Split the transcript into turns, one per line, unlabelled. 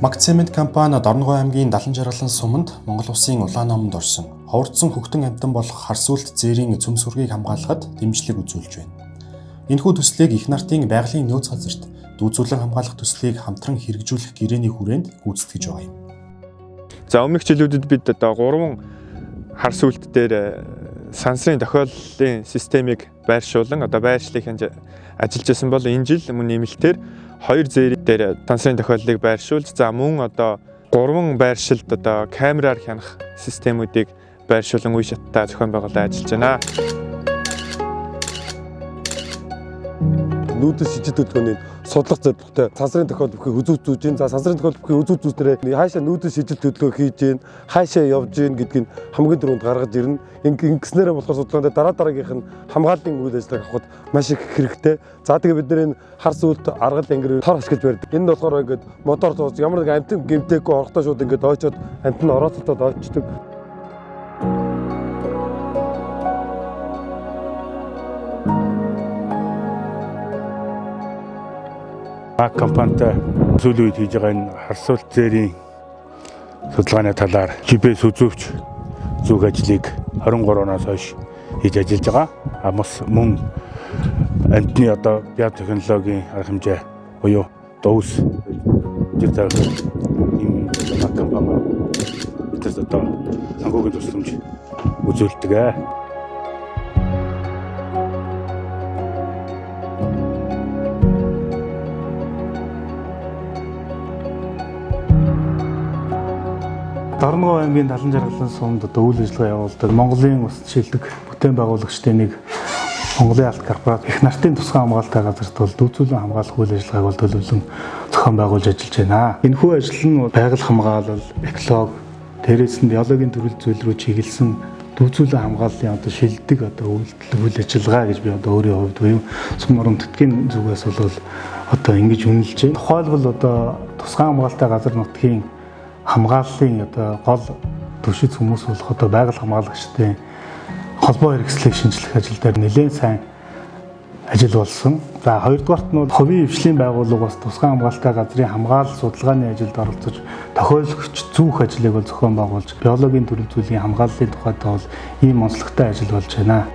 Макцемент компани Дорногов аймгийн Далан жаргалан суманд Монгол Улсын улаан номонд орсон ховордсон хөгтөн амьтан болох харс үлд зээрийн цөм сүргийг хамгаалахад дэмжлэг үзүүлж байна. Энэхүү төслийг их нартын байгалийн нөөц газарт дүүцүүлэн хамгаалах төслийг хамтран хэрэгжүүлэх гэрээний хүрээнд гүйцэтгэж байгаа юм.
За өмнөх жилүүдэд бид 3 харс үлд дээр сансрын тохиоллын системийг байршуулан байршлыг ажиллаж байсан бол энэ жил мөн нэмэлтээр 2 зээр дээр сансрын тохиоллыг байршуулж мөн 3 байршилд камераар хянах системүүдийг байршуулан үе шаттай зохион байгуулалт ажиллаж байна.
Нүүдэл шижид төлөвлөгөөний судлах зорилготой сансрын тохиол бүхий үзүүцүүлж байна. За сансрын тохиол бүхий үзүүцүүлснээр хаашаа нүүдэл шижил төлөвлөгөө хийж байна, хаашаа явж байна гэдгийг хамгийн түрүүнд гаргаж ирнэ. Ингэснээрээ болохоор судалгаанд дараагийнх нь хамгааллын үйл ажиллагааг авахд маш их хэрэгтэй. За тэгээ бид нэр энэ харс үлд аргал ангир тор ашиглаж барьдаг. Энэ нь болохоор ингээд мотор тууз ямар нэг амтэн гэмтээгүй орохдоо шууд ингээд ойчоод амт нь орооцолтоод ойчдөг.
Мак компанитай сүүлийн үед хийж байгаа энэ харс үлд зээрийн судалгааны талаар GPS үзүүвч зүг ажлыг 23 оноос хойш хийж ажиллаж байгаа. Бас мөн амтны биотехнологийн арга хэмжээ буюу дөөс жиг зарах ийм мак компани бидэс санхүүгийн тусламж үзүүлдэг.
Дорногов аймгийн Далан жаргалан сумд үйл ажиллагаа явуулдаг Монголын ус шилдэг бүтээн байгуулагчдын нэг Монголын алт корпорат их нартын тусгай хамгаалалтын газарт бол дүүцүүлэн хамгаалах үйл ажиллагааг бол төлөвлөн зохион байгуулж ажиллаж байна. Энэхүү ажил нь байгаль хамгаалал, экологи, дээрээс нь биологийн төрөл зүйл рүү чиглэсэн дүүцүүлэн хамгааллын шилдэг үйл ажиллагаа гэж би өөрийн хувьд буюу сум орон төдгийн зүгээс бол ингэж үнэлж байна. Тухайлбал тусгай хамгаалалтын газар нутгийн хамгааллын гол төвшөц хүмүүс болох байгаль хамгаалагчдын холбоо хэрэгслийг шинжлэх ажил дээр нэлээд сайн ажил болсон. За хоёрдугаарт нь хувийн хвшлийн байгууллага бас тусгай хамгаалалтын газрын хамгаалал судалгааны ажилд оролцож тохиолдогч зүүх ажлыг зохион байгуулж биологийн төрөл зүйлийн хамгааллын тухайд ийм онцлогтой ажил болж байна.